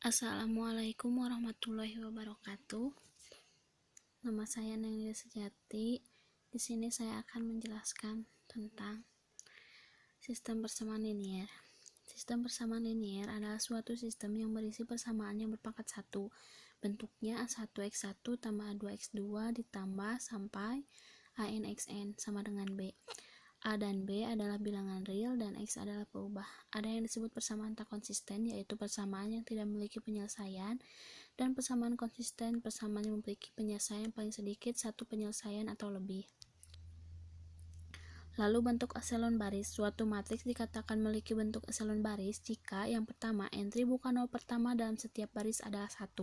Assalamualaikum warahmatullahi wabarakatuh. Nama saya Nenglia Sejati. Di sini saya akan menjelaskan tentang sistem persamaan linier. Sistem persamaan linier adalah suatu sistem yang berisi persamaan yang berpangkat 1. Bentuknya A1x1 tambah A2x2 ditambah sampai ANXN sama dengan B. A dan B adalah bilangan real dan X adalah peubah. Ada yang disebut persamaan tak konsisten, yaitu persamaan yang tidak memiliki penyelesaian, dan persamaan konsisten, persamaan yang memiliki penyelesaian paling sedikit satu penyelesaian atau lebih. Lalu bentuk eselon baris. Suatu matriks dikatakan memiliki bentuk eselon baris jika yang pertama, entri bukan nol pertama dalam setiap baris adalah 1.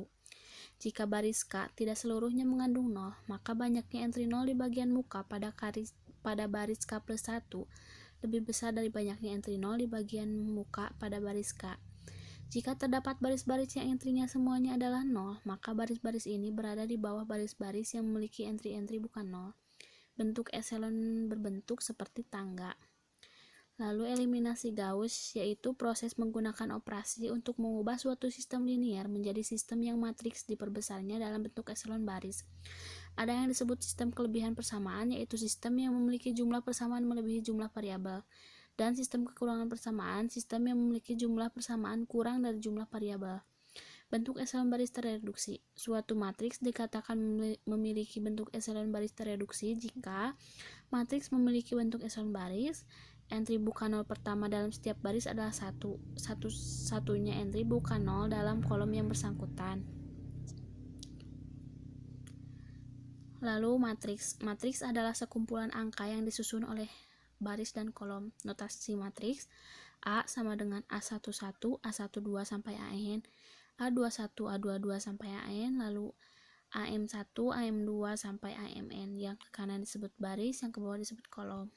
Jika baris K tidak seluruhnya mengandung 0, maka banyaknya entri 0 di bagian muka pada baris K plus 1 lebih besar dari banyaknya entri 0 di bagian muka pada baris K. Jika terdapat baris-baris yang entrinya semuanya adalah 0, maka baris-baris ini berada di bawah baris-baris yang memiliki entri-entri bukan 0. Bentuk eselon berbentuk seperti tangga. Lalu eliminasi Gauss, yaitu proses menggunakan operasi untuk mengubah suatu sistem linier menjadi sistem yang matriks diperbesarnya dalam bentuk eselon baris. Ada yang disebut sistem kelebihan persamaan, yaitu sistem yang memiliki jumlah persamaan melebihi jumlah variabel, dan sistem kekurangan persamaan, sistem yang memiliki jumlah persamaan kurang dari jumlah variabel. Bentuk eselon baris tereduksi. Suatu matriks dikatakan memiliki bentuk eselon baris tereduksi jika matriks memiliki bentuk eselon baris, entri bukan 0 pertama dalam setiap baris adalah 1. Satu-satunya entri bukan 0 dalam kolom yang bersangkutan. Lalu matriks. Matriks adalah sekumpulan angka yang disusun oleh baris dan kolom. Notasi matriks: A sama dengan A11, A12 sampai AN, A21, A22 sampai AN, lalu AM1, AM2 sampai AMN. Yang ke kanan disebut baris, yang ke bawah disebut kolom.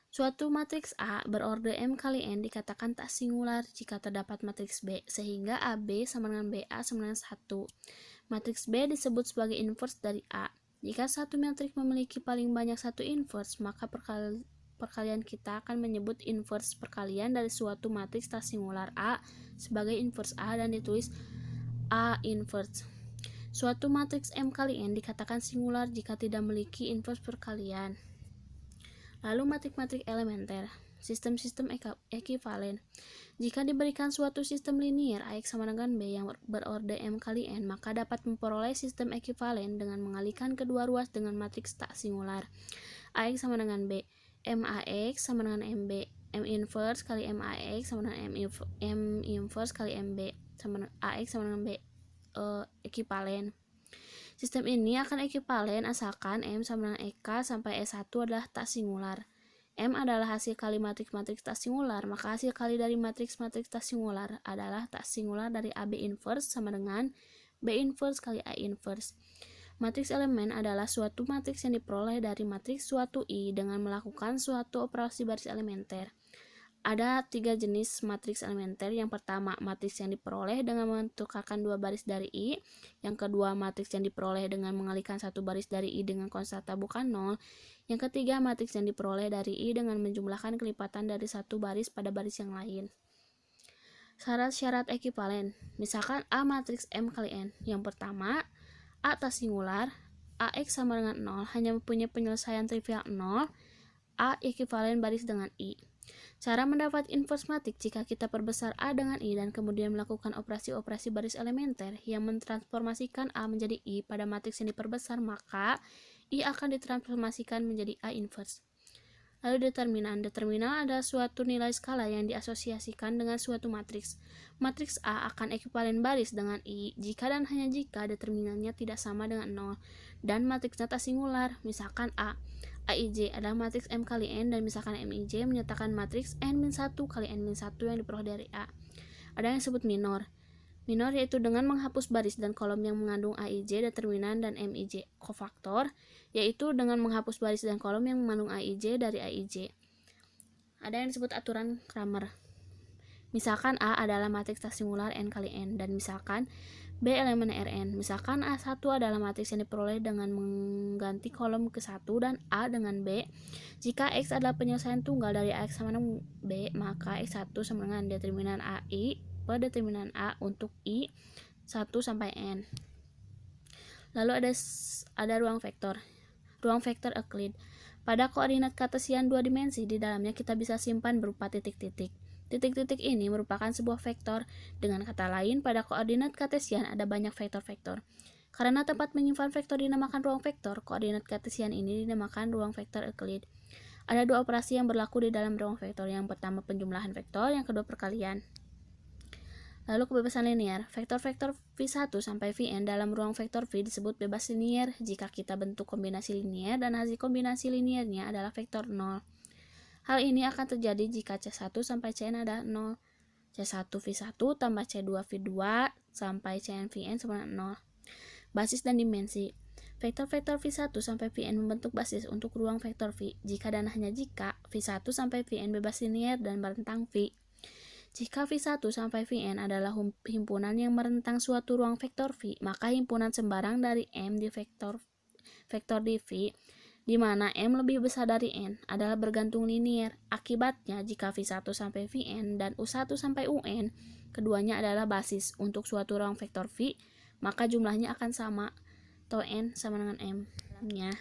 Suatu matriks A berorde M kali N dikatakan tak singular jika terdapat matriks B, sehingga AB sama dengan BA sama dengan 1. Matriks B disebut sebagai inverse dari A. Jika satu matriks memiliki paling banyak satu inverse, maka perkalian kita akan menyebut inverse perkalian dari suatu matriks tak singular A sebagai inverse A dan ditulis A inverse. Suatu matriks M kali N dikatakan singular jika tidak memiliki inverse perkalian. Lalu matriks-matriks elementer. Sistem-sistem ekivalen. Jika diberikan suatu sistem linier AX sama dengan B yang berorde M kali N, maka dapat memperoleh sistem ekivalen dengan mengalihkan kedua ruas dengan matriks tak singular. AX sama dengan B. MAX sama dengan MB. M inverse kali MAX sama dengan M inverse kali MB. AX sama dengan B. Ekivalen. Sistem ini akan ekivalen asalkan M sama dengan EK sampai E1 adalah tak singular. M adalah hasil kali matriks-matriks tak singular, maka hasil kali dari matriks-matriks tak singular adalah tak singular dari AB inverse sama dengan B inverse kali A inverse. Matriks elemen adalah suatu matriks yang diperoleh dari matriks suatu I dengan melakukan suatu operasi baris elementer. Ada 3 jenis matriks elementer. Yang pertama, matriks yang diperoleh dengan mentukarkan 2 baris dari I. Yang kedua, matriks yang diperoleh dengan mengalihkan 1 baris dari I dengan konstanta bukan 0. Yang ketiga, matriks yang diperoleh dari I dengan menjumlahkan kelipatan dari 1 baris pada baris yang lain. Syarat-syarat ekivalen. Misalkan A matriks M kali N. Yang pertama, A tak singular, AX sama dengan 0, hanya mempunyai penyelesaian trivial 0, A ekivalen baris dengan I. Cara mendapat inverse matriks jika kita perbesar A dengan I dan kemudian melakukan operasi-operasi baris elementer yang mentransformasikan A menjadi I pada matriks yang diperbesar, maka I akan ditransformasikan menjadi A inverse. Lalu determinan. Determinan adalah suatu nilai skala yang diasosiasikan dengan suatu matriks. Matriks A akan ekivalen baris dengan I jika dan hanya jika determinannya tidak sama dengan 0 dan matriksnya tak singular. Misalkan AIJ adalah matriks M kali N dan misalkan MIJ menyatakan matriks N-1 kali N-1 yang diperoleh dari A. Ada yang disebut minor. Minor yaitu dengan menghapus baris dan kolom yang mengandung AIJ, determinan, dan MIJ. Kofaktor yaitu dengan menghapus baris dan kolom yang mengandung AIJ dari AIJ. Ada yang disebut aturan Cramer. Misalkan A adalah matriks tak singular N kali N dan misalkan B elemen Rn. Misalkan A1 adalah matriks yang diperoleh dengan mengganti kolom ke 1 dan A dengan B. Jika X adalah penyelesaian tunggal dari AX sama dengan B, maka X1 sama dengan determinan AI tipe determinan A untuk I 1 sampai N. Lalu ada ruang vektor. Ruang vektor Euclid. Pada koordinat kartesian 2 dimensi, di dalamnya kita bisa simpan berupa titik-titik. Titik-titik ini merupakan sebuah vektor. Dengan kata lain, pada koordinat kartesian ada banyak vektor-vektor. Karena tempat menyimpan vektor dinamakan ruang vektor, koordinat kartesian ini dinamakan ruang vektor Euclid. Ada dua operasi yang berlaku di dalam ruang vektor. Yang pertama penjumlahan vektor, yang kedua perkalian. Lalu kebebasan linier. Vektor-vektor V1 sampai Vn dalam ruang vektor V disebut bebas linier jika kita bentuk kombinasi linier dan hasil kombinasi liniernya adalah vektor 0. Hal ini akan terjadi jika C1 sampai Cn ada 0. C1 V1 tambah C2 V2 sampai Cn Vn sama 0. Basis dan dimensi. Vektor-vektor V1 sampai Vn membentuk basis untuk ruang vektor V jika dan hanya jika V1 sampai Vn bebas linier dan merentang V. Jika V1 sampai Vn adalah himpunan yang merentang suatu ruang vektor V, maka himpunan sembarang dari M di vektor di V, di mana M lebih besar dari N, adalah bergantung linier. Akibatnya, jika V1 sampai Vn dan U1 sampai Un, keduanya adalah basis untuk suatu ruang vektor V, maka jumlahnya akan sama, atau N sama dengan M. Dalamnya,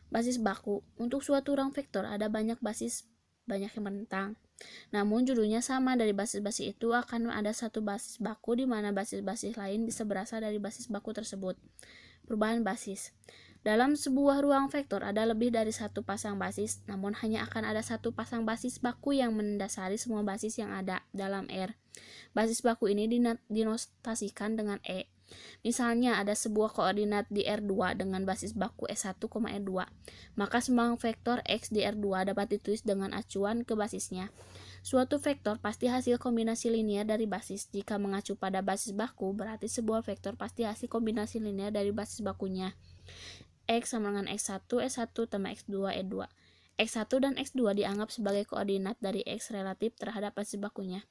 basis baku. Untuk suatu ruang vektor ada banyak basis, banyak yang merentang. Namun judulnya sama, dari basis-basis itu akan ada satu basis baku di mana basis-basis lain bisa berasal dari basis baku tersebut. Perubahan basis. Dalam sebuah ruang vektor ada lebih dari satu pasang basis, namun hanya akan ada satu pasang basis baku yang mendasari semua basis yang ada dalam R. Basis baku ini dinotasikan dengan E. Misalnya ada sebuah koordinat di R2 dengan basis baku S1, R2. Maka semua vektor X di R2 dapat ditulis dengan acuan ke basisnya. Suatu vektor pasti hasil kombinasi linier dari basis. Jika mengacu pada basis baku, berarti sebuah vektor pasti hasil kombinasi linier dari basis bakunya. X sama dengan X1, S1 tambah X2, E2. X1 dan X2 dianggap sebagai koordinat dari X relatif terhadap basis bakunya.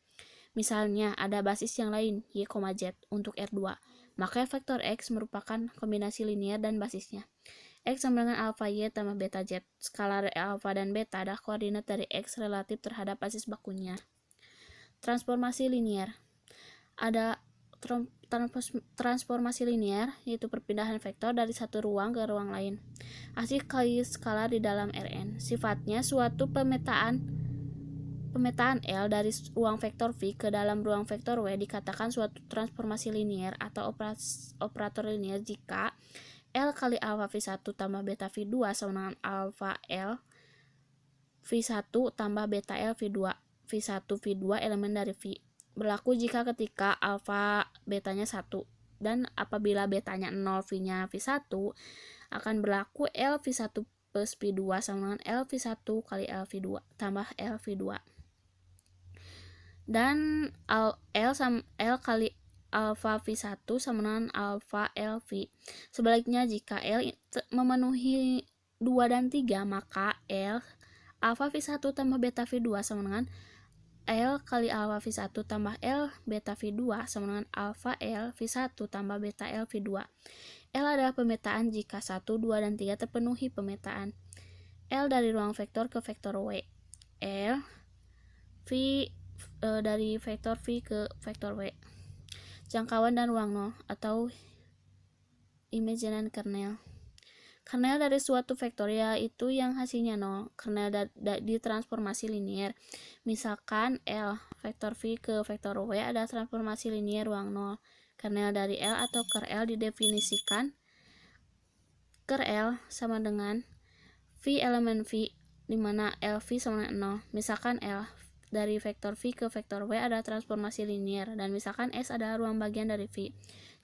Misalnya, ada basis yang lain, Y, Z, untuk R2. Maka vektor X merupakan kombinasi linier dan basisnya. X sama dengan alfa Y tambah beta Z. Skalar alfa dan beta adalah koordinat dari X relatif terhadap basis bakunya. Transformasi linier. Ada transformasi linier, yaitu perpindahan vektor dari satu ruang ke ruang lain. Hasil kali skalar di dalam Rn. Sifatnya suatu pemetaan L dari ruang vektor V ke dalam ruang vektor W dikatakan suatu transformasi linier atau operator linier jika L kali alfa V1 tambah beta V2 sama dengan alfa L V1 tambah beta L V2. V1 V2 elemen dari V. Berlaku jika ketika alfa betanya 1 dan apabila betanya 0 V-nya V1 akan berlaku L V1 plus V2 sama dengan L V1 kali L V2 tambah L V2. Dan L kali alfa V1 sama dengan alfa LV. Sebaliknya, jika L memenuhi 2 dan 3, maka L alfa V1 tambah beta V2 sama dengan L kali alfa V1 tambah L beta V2 sama dengan alfa L V1 tambah beta L V2. L adalah pemetaan jika 1, 2, dan 3 terpenuhi pemetaan. L dari ruang vektor ke vektor W. L V dari vektor V ke vektor W. Jangkauan dan ruang nol atau imaginary kernel. Kernel dari suatu vektor yaitu yang hasilnya nol. Kernel ditransformasi linier. Misalkan L vektor V ke vektor W ada transformasi linier ruang nol. Kernel dari L atau ker L didefinisikan ker L sama dengan V elemen V, di mana LV sama dengan 0. Misalkan L dari vektor V ke vektor W ada transformasi linier, dan misalkan S adalah ruang bagian dari V.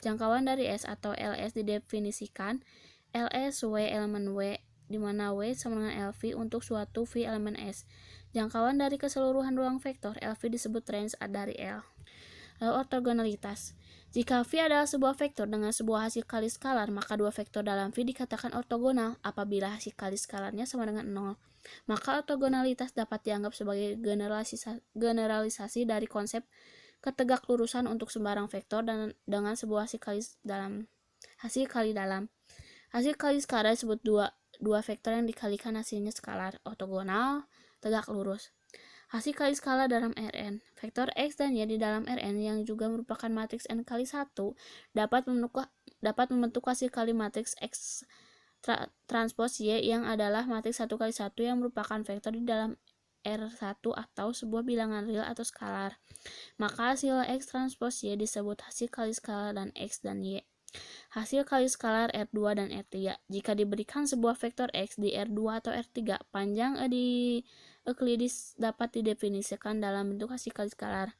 Jangkauan dari S atau LS didefinisikan LS W elemen W, di mana W sama dengan LV untuk suatu V elemen S. Jangkauan dari keseluruhan ruang vektor LV disebut range dari L. Lalu ortogonalitas. Jika V adalah sebuah vektor dengan sebuah hasil kali skalar, maka dua vektor dalam V dikatakan ortogonal apabila hasil kali skalarnya sama dengan 0. Maka ortogonalitas dapat dianggap sebagai generalisasi dari konsep ketegak lurusan untuk sembarang vektor dan dengan sebuah hasil kali dalam. Hasil kali skalar disebut dua vektor yang dikalikan hasilnya skalar, ortogonal, tegak lurus. Hasil kali skala dalam Rn. Vektor X dan Y di dalam Rn yang juga merupakan matriks N kali 1 dapat membentuk hasil kali matriks X transpos Y yang adalah matriks 1 kali 1 yang merupakan vektor di dalam R1 atau sebuah bilangan real atau skalar. Maka hasil X transpos Y disebut hasil kali skala dan X dan Y. Hasil kali skalar R2 dan R3. Jika diberikan sebuah vektor X di R2 atau R3, panjang di Euclides dapat didefinisikan dalam bentuk hasil kali skalar.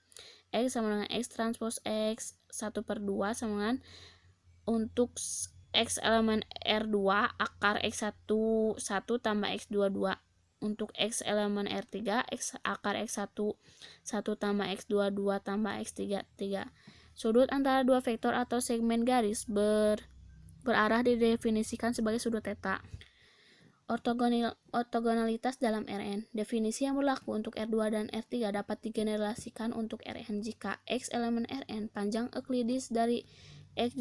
X sama dengan X transpos X 1/2 sama dengan untuk X elemen R2 akar X1 1 tambah X2 2. Untuk X elemen R3 X akar X1 1 tambah X2 2 tambah X3 3. Sudut antara dua vektor atau segmen garis berarah didefinisikan sebagai sudut θ. Ortogonalitas dalam Rn. Definisi yang berlaku untuk R2 dan R3 dapat digeneralisasikan untuk Rn jika X elemen Rn panjang Euclides dari X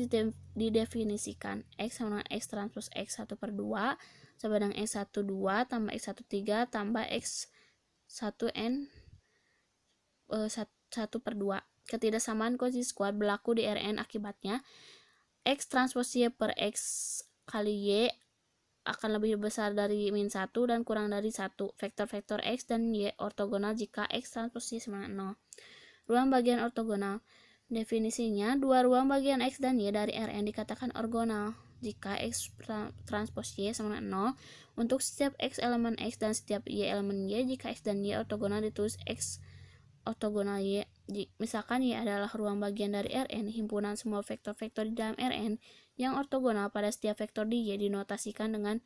didefinisikan X sama dengan X transpos X 1/2 sama dengan X12 tambah X13 tambah X1n 1/2. Ketidaksamaan Cauchy square berlaku di Rn, akibatnya X transpos Y per X kali Y akan lebih besar dari min 1 dan kurang dari 1. Vektor-vektor X dan Y ortogonal jika X transpos Y sama dengan 0. Ruang bagian ortogonal. Definisinya, dua ruang bagian X dan Y dari Rn dikatakan ortogonal jika X transpos Y sama dengan 0 untuk setiap X elemen X dan setiap Y elemen Y. Jika X dan Y ortogonal ditulis X ortogonal Y. Misalkan Y adalah ruang bagian dari Rn, himpunan semua vektor-vektor di dalam Rn yang ortogonal pada setiap vektor di Y dinotasikan dengan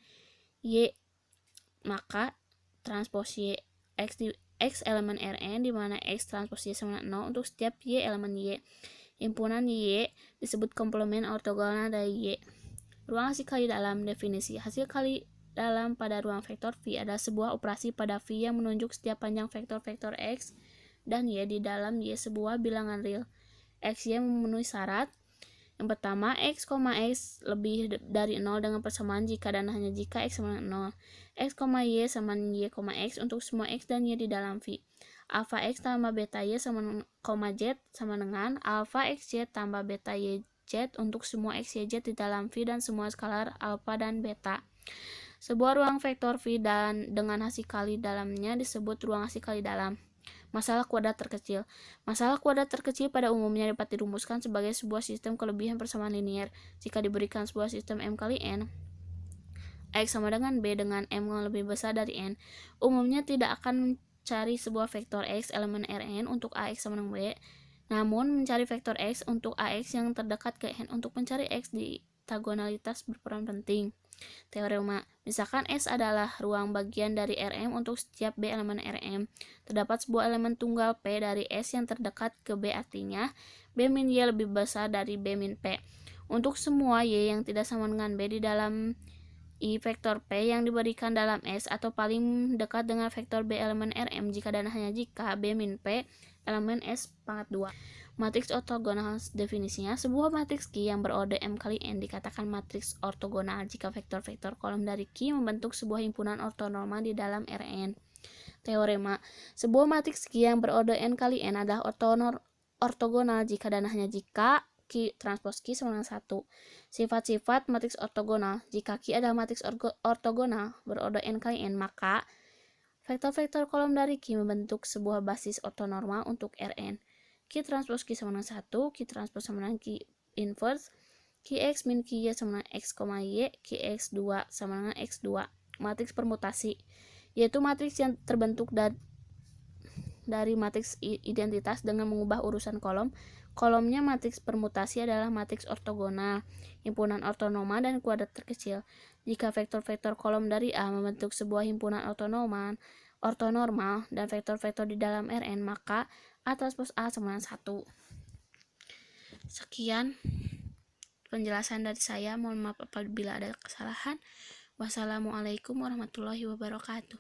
Y. Maka transpos Y X elemen Rn di mana X transpos Y sama dengan 0 untuk setiap Y elemen Y. Himpunan Y disebut komplement ortogonal dari Y. Ruang hasil kali dalam. Definisi hasil kali dalam pada ruang vektor V adalah sebuah operasi pada V yang menunjuk setiap panjang vektor-vektor X dan Y di dalam Y sebuah bilangan real. X, Y memenuhi syarat. Yang pertama, X, lebih dari 0 dengan persamaan jika dan hanya jika X sama dengan 0. X, Y sama Y, X untuk semua X dan Y di dalam V. Alpha X tambah beta Y sama Z sama dengan alpha XY tambah beta YZ untuk semua X, Y, Z di dalam V dan semua skalar alpha dan beta. Sebuah ruang vektor V dan dengan hasil kali dalamnya disebut ruang hasil kali dalam. Masalah kuadrat terkecil. Masalah kuadrat terkecil pada umumnya dapat dirumuskan sebagai sebuah sistem kelebihan persamaan linier. Jika diberikan sebuah sistem M kali N, X sama dengan B dengan M yang lebih besar dari N, umumnya tidak akan mencari sebuah vektor X elemen Rn untuk AX sama dengan B, namun mencari vektor X untuk AX yang terdekat ke N. Untuk mencari X, diagonalitas berperan penting. Teorema. Misalkan S adalah ruang bagian dari Rm untuk setiap B elemen Rm. Terdapat sebuah elemen tunggal P dari S yang terdekat ke B, artinya B min Y lebih besar dari B min P. Untuk semua Y yang tidak sama dengan B di dalam I vektor P yang diberikan dalam S atau paling dekat dengan vektor B elemen Rm jika dan hanya jika B min P elemen S pangkat 2. Matriks ortogonal. Definisinya, sebuah matriks Q yang berorde M kali N dikatakan matriks ortogonal jika vektor-vektor kolom dari Q membentuk sebuah himpunan ortonormal di dalam Rn. Teorema. Sebuah matriks Q yang berorde N kali N adalah ortogonal jika dan hanya jika Q transpos Q sama dengan 1. Sifat-sifat matriks ortogonal. Jika Q adalah matriks ortogonal berorde N kali N, maka vektor-vektor kolom dari Q membentuk sebuah basis ortonormal untuk Rn. Q transpos Q sama dengan 1, Q transpos sama dengan Q inverse, Qx min Qy sama dengan X, Y, Qx2 sama dengan X2. Matriks permutasi, yaitu matriks yang terbentuk dari matriks identitas dengan mengubah urusan kolom. Kolomnya matriks permutasi adalah matriks ortogonal, himpunan ortonormal dan kuadrat terkecil. Jika vektor-vektor kolom dari A membentuk sebuah himpunan ortonormal dan vektor-vektor di dalam Rn, maka A transpos A sama dengan 1. Sekian penjelasan dari saya. Mohon maaf apabila ada kesalahan. Wassalamualaikum warahmatullahi wabarakatuh.